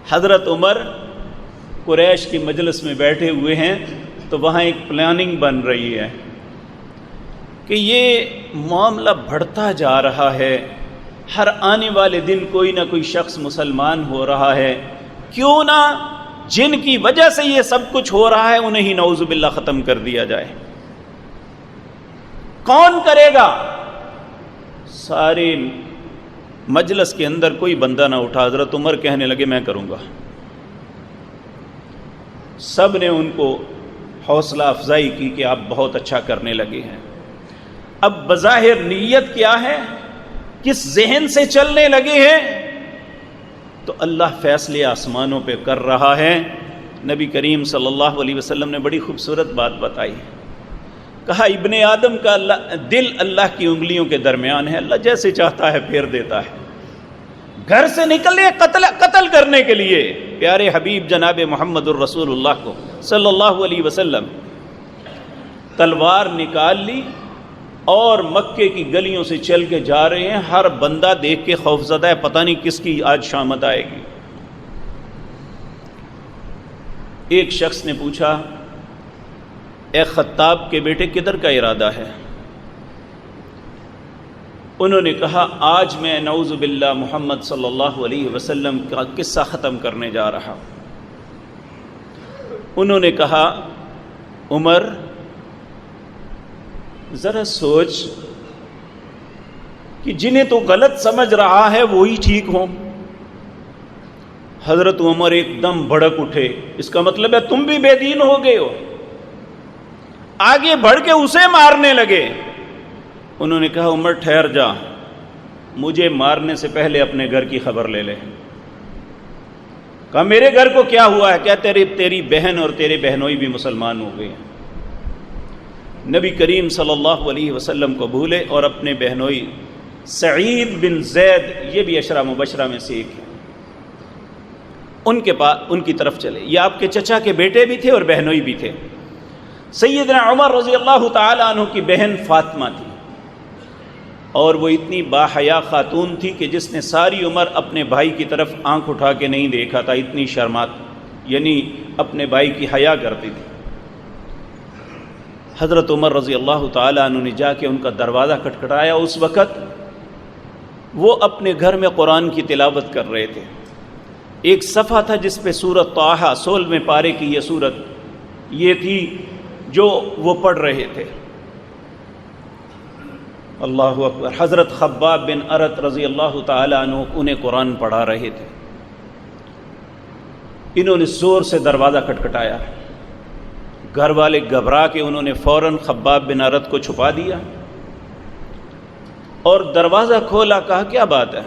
حضرت عمر قریش کی مجلس میں بیٹھے ہوئے ہیں تو وہاں ایک پلاننگ بن رہی ہے کہ یہ معاملہ بڑھتا جا رہا ہے، ہر آنے والے دن کوئی نہ کوئی شخص مسلمان ہو رہا ہے، کیوں نہ جن کی وجہ سے یہ سب کچھ ہو رہا ہے انہیں ہی نعوذ باللہ ختم کر دیا جائے۔ کون کرے گا؟ سارے مجلس کے اندر کوئی بندہ نہ اٹھا۔ حضرت عمر کہنے لگے میں کروں گا۔ سب نے ان کو حوصلہ افزائی کی کہ آپ بہت اچھا کرنے لگے ہیں۔ اب بظاہر نیت کیا ہے، کس ذہن سے چلنے لگے ہیں، تو اللہ فیصلے آسمانوں پہ کر رہا ہے۔ نبی کریم صلی اللہ علیہ وسلم نے بڑی خوبصورت بات بتائی، کہا ابن آدم کا دل اللہ کی انگلیوں کے درمیان ہے، اللہ جیسے چاہتا ہے پھیر دیتا ہے۔ گھر سے نکلے قتل کرنے کے لیے پیارے حبیب جناب محمد الرسول اللہ کو صلی اللہ علیہ وسلم، تلوار نکال لی اور مکے کی گلیوں سے چل کے جا رہے ہیں۔ ہر بندہ دیکھ کے خوفزدہ ہے، پتہ نہیں کس کی آج شامت آئے گی۔ ایک شخص نے پوچھا اے خطاب کے بیٹے کدھر کا ارادہ ہے؟ انہوں نے کہا آج میں نعوذ باللہ محمد صلی اللہ علیہ وسلم کا قصہ ختم کرنے جا رہا ہوں۔ انہوں نے کہا عمر ذرا سوچ کہ جنہیں تو غلط سمجھ رہا ہے وہی ٹھیک ہوں۔ حضرت عمر ایک دم بھڑک اٹھے، اس کا مطلب ہے تم بھی بے دین ہو گئے ہو۔ آگے بڑھ کے اسے مارنے لگے۔ انہوں نے کہا عمر ٹھہر جا، مجھے مارنے سے پہلے اپنے گھر کی خبر لے لے۔ کہا میرے گھر کو کیا ہوا ہے؟ کیا تیری بہن اور تیرے بہنوئی بھی مسلمان ہو گئے ہیں۔ نبی کریم صلی اللہ علیہ وسلم کو بھولے اور اپنے بہنوئی سعید بن زید، یہ بھی عشرہ مبشرہ میں سے ایک ہے، ان کی طرف چلے۔ یہ آپ کے چچا کے بیٹے بھی تھے اور بہنوئی بھی تھے۔ سیدنا عمر رضی اللہ تعالی عنہ کی بہن فاطمہ تھی، اور وہ اتنی باحیا خاتون تھی کہ جس نے ساری عمر اپنے بھائی کی طرف آنکھ اٹھا کے نہیں دیکھا تھا، اتنی شرمات، یعنی اپنے بھائی کی حیا کرتی تھی۔ حضرت عمر رضی اللہ تعالی عنہ نے جا کے ان کا دروازہ کھٹکھٹایا۔ اس وقت وہ اپنے گھر میں قرآن کی تلاوت کر رہے تھے۔ ایک صفحہ تھا جس پہ سورۃ طٰہٰ 16ویں پارے کی یہ سورت یہ تھی جو وہ پڑھ رہے تھے۔ اللہ اکبر۔ حضرت خباب بن ارت رضی اللہ تعالی عنہ انہیں قرآن پڑھا رہے تھے۔ انہوں نے زور سے دروازہ کھٹکھٹایا۔ گھر والے گھبرا کے انہوں نے فوراً خباب بن ارت کو چھپا دیا اور دروازہ کھولا۔ کہا کیا بات ہے؟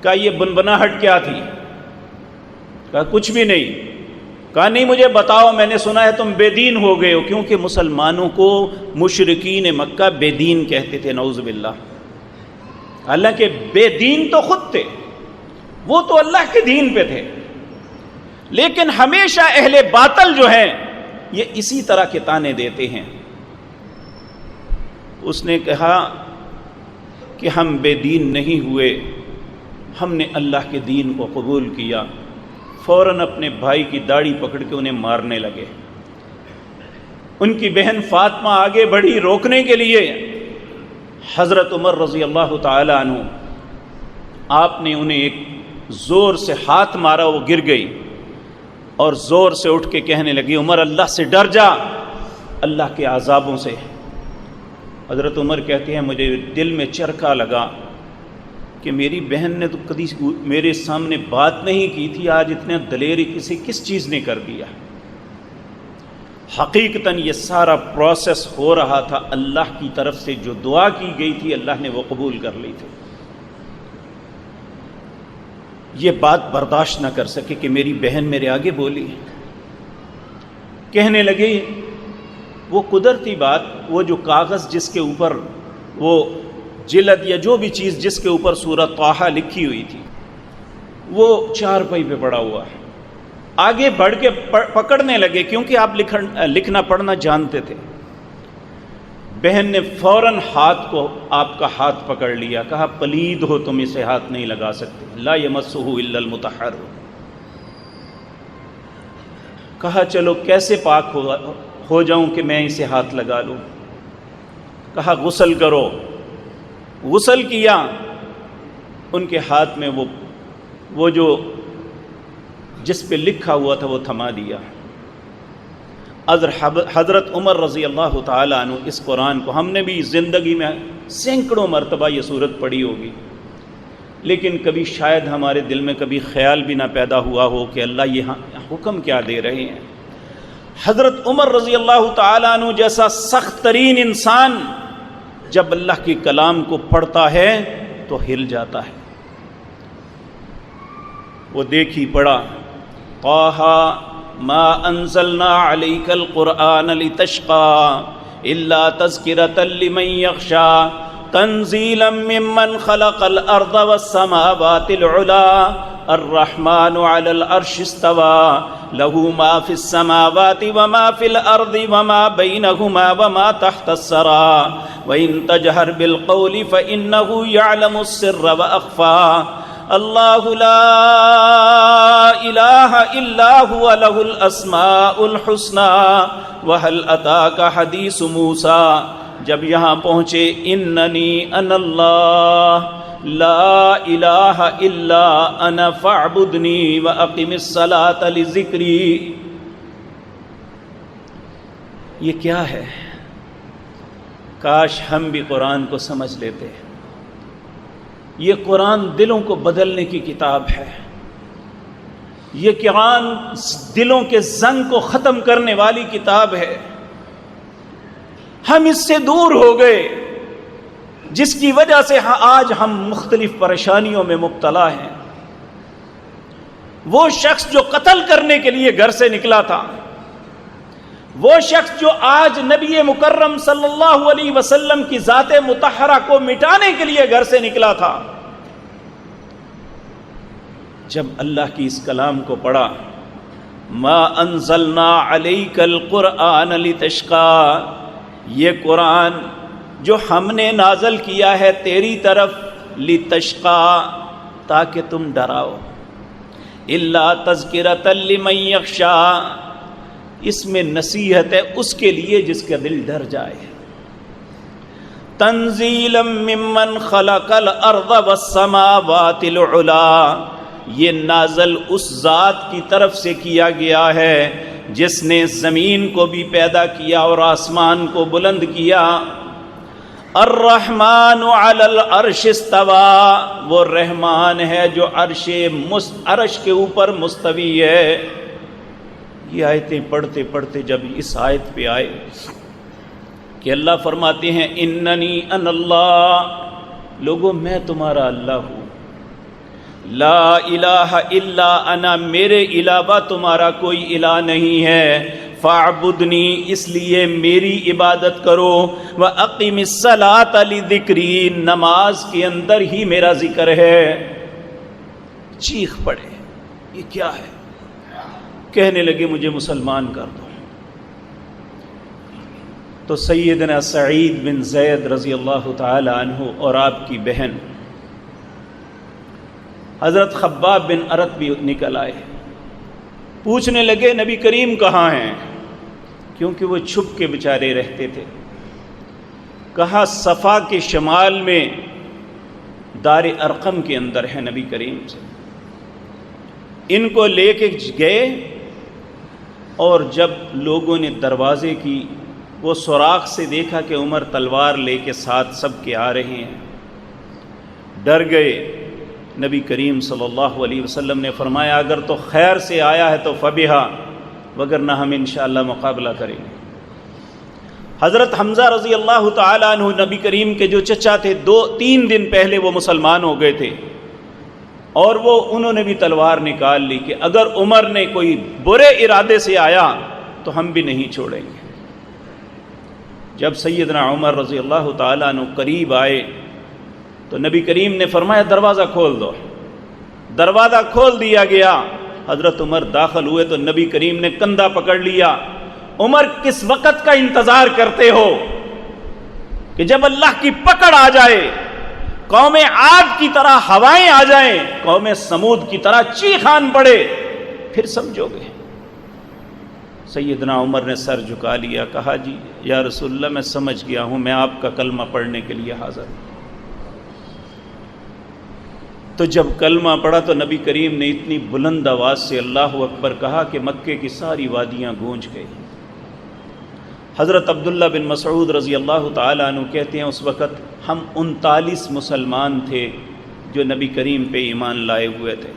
کہا یہ بنبناہٹ کیا تھی؟ کہا کچھ بھی نہیں۔ کہا نہیں مجھے بتاؤ، میں نے سنا ہے تم بے دین ہو گئے ہو، کیونکہ مسلمانوں کو مشرکین مکہ بے دین کہتے تھے نعوذ باللہ، حالانکہ بے دین تو خود تھے، وہ تو اللہ کے دین پہ تھے، لیکن ہمیشہ اہل باطل جو ہیں یہ اسی طرح کے تانے دیتے ہیں۔ اس نے کہا کہ ہم بے دین نہیں ہوئے، ہم نے اللہ کے دین کو قبول کیا۔ فوراً اپنے بھائی کی داڑھی پکڑ کے انہیں مارنے لگے۔ ان کی بہن فاطمہ آگے بڑھی روکنے کے لیے۔ حضرت عمر رضی اللہ تعالی عنہ آپ نے انہیں ایک زور سے ہاتھ مارا، وہ گر گئی اور زور سے اٹھ کے کہنے لگی عمر اللہ سے ڈر جا، اللہ کے عذابوں سے۔ حضرت عمر کہتے ہیں مجھے دل میں چرخا لگا کہ میری بہن نے تو کبھی میرے سامنے بات نہیں کی تھی، آج اتنے دلیری کس چیز نے کر دیا۔ حقیقتاً یہ سارا پروسیس ہو رہا تھا، اللہ کی طرف سے جو دعا کی گئی تھی اللہ نے وہ قبول کر لی تھی۔ یہ بات برداشت نہ کر سکے کہ میری بہن میرے آگے بولی، کہنے لگے وہ قدرتی بات، وہ جو کاغذ جس کے اوپر وہ جلد یا جو بھی چیز جس کے اوپر سورۃ طٰہٰ لکھی ہوئی تھی وہ چارپائی پہ پڑا ہوا ہے۔ آگے بڑھ کے پکڑنے لگے کیونکہ آپ لکھنا پڑھنا جانتے تھے۔ بہن نے فوراً آپ کا ہاتھ پکڑ لیا، کہا پلید ہو تم اسے ہاتھ نہیں لگا سکتے، لا یمسہ الا المطہرون۔ کہا چلو کیسے پاک ہو جاؤں کہ میں اسے ہاتھ لگا لوں؟ کہا غسل کرو۔ غسل کیا، ان کے ہاتھ میں وہ جو جس پہ لکھا ہوا تھا وہ تھما دیا۔ حضرت عمر رضی اللہ تعالیٰ عنہ اس قرآن کو، ہم نے بھی زندگی میں سینکڑوں مرتبہ یہ صورت پڑھی ہوگی، لیکن کبھی شاید ہمارے دل میں کبھی خیال بھی نہ پیدا ہوا ہو کہ اللہ یہ حکم کیا دے رہے ہیں۔ حضرت عمر رضی اللہ تعالیٰ عنہ جیسا سخت ترین انسان جب اللہ کے کلام کو پڑھتا ہے تو ہل جاتا ہے۔ وہ دیکھی پڑھا طٰہٰ ما انزلنا علیک القرآن لتشقى الا تذکرۃ لمن یخشی تنزیلا ممن خلق الارض والسماوات العلی الرحمن علی العرش استوى له ما في السماوات وما في الارض وما بينهما وما تحت الثرى وان تجهر بالقول فانه يعلم السر واخفى اللہ لا الہ الا هو له الاسماء الحسنى وهل اتاك حدیث موسیٰ۔ جب یہاں پہنچے اننی انا اللہ لا الہ الا انا فاعبدنی واقم الصلاۃ لذکری، یہ کیا ہے؟ کاش ہم بھی قرآن کو سمجھ لیتے۔ یہ قرآن دلوں کو بدلنے کی کتاب ہے، یہ قرآن دلوں کے زنگ کو ختم کرنے والی کتاب ہے۔ ہم اس سے دور ہو گئے، جس کی وجہ سے آج ہم مختلف پریشانیوں میں مبتلا ہیں۔ وہ شخص جو قتل کرنے کے لیے گھر سے نکلا تھا، وہ شخص جو آج نبی مکرم صلی اللہ علیہ وسلم کی ذات مطہرہ کو مٹانے کے لیے گھر سے نکلا تھا، جب اللہ کی اس کلام کو پڑھا ما انزلنا علیک القرآن لتشقى، یہ قرآن جو ہم نے نازل کیا ہے تیری طرف، لتشقى تاکہ تم ڈراؤ، الا تذکرۃ لمن یخشی، اس میں نصیحت ہے اس کے لیے جس کا دل ڈر جائے۔ تنزیلا ممن خلق الارض والسماوات العلی، یہ نازل اس ذات کی طرف سے کیا گیا ہے جس نے زمین کو بھی پیدا کیا اور آسمان کو بلند کیا۔ الرحمن علی العرش استوى، وہ رحمان ہے جو عرش کے اوپر مستوی ہے۔ یہ آیتیں پڑھتے پڑھتے جب اس آیت پہ آئے کہ اللہ فرماتے ہیں اننی انا اللہ، لوگوں میں تمہارا اللہ ہوں، لا الہ الا انا، میرے علاوہ تمہارا کوئی الہ نہیں ہے، فاعبدنی، اس لیے میری عبادت کرو، واقم الصلاۃ لذکری، نماز کے اندر ہی میرا ذکر ہے۔ چیخ پڑے یہ کیا ہے؟ کہنے لگے مجھے مسلمان کر دو۔ تو سیدنا سعید بن زید رضی اللہ تعالی عنہ اور آپ کی بہن حضرت خباب بن ارت بھی نکل آئے، پوچھنے لگے نبی کریم کہاں ہیں، کیونکہ وہ چھپ کے بیچارے رہتے تھے۔ کہا صفا کے شمال میں دار ارقم کے اندر ہے نبی کریم سے۔ ان کو لے کے گئے، اور جب لوگوں نے دروازے کی وہ سوراخ سے دیکھا کہ عمر تلوار لے کے ساتھ سب کے آ رہے ہیں، ڈر گئے۔ نبی کریم صلی اللہ علیہ وسلم نے فرمایا اگر تو خیر سے آیا ہے تو فبہا، وگرنہ ہم انشاءاللہ مقابلہ کریں گے۔ حضرت حمزہ رضی اللہ تعالیٰ عنہ نبی کریم کے جو چچا تھے، 2-3 دن پہلے وہ مسلمان ہو گئے تھے، اور انہوں نے بھی تلوار نکال لی کہ اگر عمر نے کوئی برے ارادے سے آیا تو ہم بھی نہیں چھوڑیں گے۔ جب سیدنا عمر رضی اللہ تعالیٰ عنہ قریب آئے تو نبی کریم نے فرمایا دروازہ کھول دو۔ دروازہ کھول دیا گیا۔ حضرت عمر داخل ہوئے تو نبی کریم نے کندھا پکڑ لیا۔ عمر کس وقت کا انتظار کرتے ہو کہ جب اللہ کی پکڑ آ جائے، قوم عاد کی طرح ہوائیں آ جائیں، قوم سمود کی طرح چیخان پڑے، پھر سمجھو گے۔ سیدنا عمر نے سر جھکا لیا، کہا جی یا رسول اللہ میں سمجھ گیا ہوں، میں آپ کا کلمہ پڑھنے کے لیے حاضر ہوں۔ تو جب کلمہ پڑھا تو نبی کریم نے اتنی بلند آواز سے اللہ اکبر کہا کہ مکے کی ساری وادیاں گونج گئی۔ حضرت عبداللہ بن مسعود رضی اللہ تعالیٰ عنہ کہتے ہیں اس وقت ہم 39 مسلمان تھے جو نبی کریم پہ ایمان لائے ہوئے تھے۔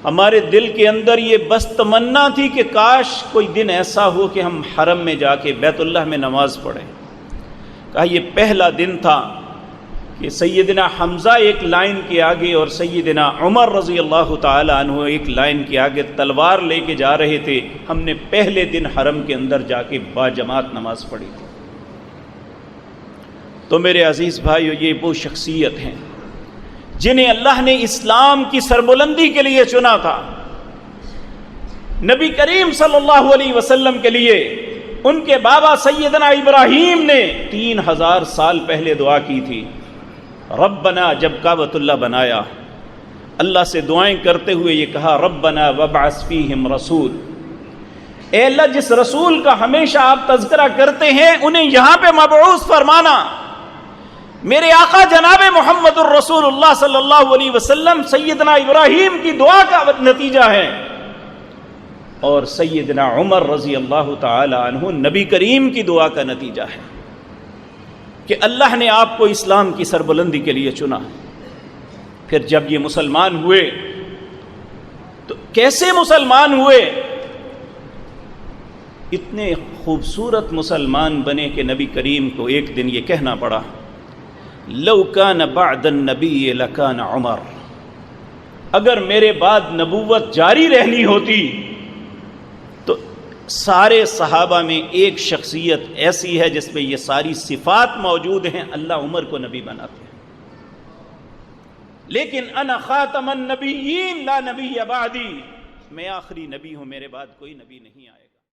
ہمارے دل کے اندر یہ بس تمنا تھی کہ کاش کوئی دن ایسا ہو کہ ہم حرم میں جا کے بیت اللہ میں نماز پڑھیں۔ کہا یہ پہلا دن تھا کہ سیدنا حمزہ ایک لائن کے آگے اور سیدنا عمر رضی اللہ تعالی عنہ ایک لائن کے آگے تلوار لے کے جا رہے تھے۔ ہم نے پہلے دن حرم کے اندر جا کے باجماعت نماز پڑھی تھی۔ تو میرے عزیز بھائیو، یہ وہ شخصیت ہیں جنہیں اللہ نے اسلام کی سربلندی کے لیے چنا تھا۔ نبی کریم صلی اللہ علیہ وسلم کے لیے ان کے بابا سیدنا ابراہیم نے 3000 سال پہلے دعا کی تھی۔ ربنا، جب کعبۃ اللہ بنایا، اللہ سے دعائیں کرتے ہوئے یہ کہا ربنا وابعث فیہم رسول، اے اللہ جس رسول کا ہمیشہ آپ تذکرہ کرتے ہیں انہیں یہاں پہ مبعوث فرمانا۔ میرے آقا جناب محمد الرسول اللہ صلی اللہ علیہ وسلم سیدنا ابراہیم کی دعا کا نتیجہ ہے، اور سیدنا عمر رضی اللہ تعالی عنہ نبی کریم کی دعا کا نتیجہ ہے کہ اللہ نے آپ کو اسلام کی سربلندی کے لیے چنا۔ پھر جب یہ مسلمان ہوئے تو کیسے مسلمان ہوئے؟ اتنے خوبصورت مسلمان بنے کہ نبی کریم کو ایک دن یہ کہنا پڑا لو کان بعد النبی لکان عمر، اگر میرے بعد نبوت جاری رہنی ہوتی تو سارے صحابہ میں ایک شخصیت ایسی ہے جس میں یہ ساری صفات موجود ہیں، اللہ عمر کو نبی بناتے ہیں۔ لیکن انا خاتم النبیین لا نبی بعدی، میں آخری نبی ہوں، میرے بعد کوئی نبی نہیں آئے گا۔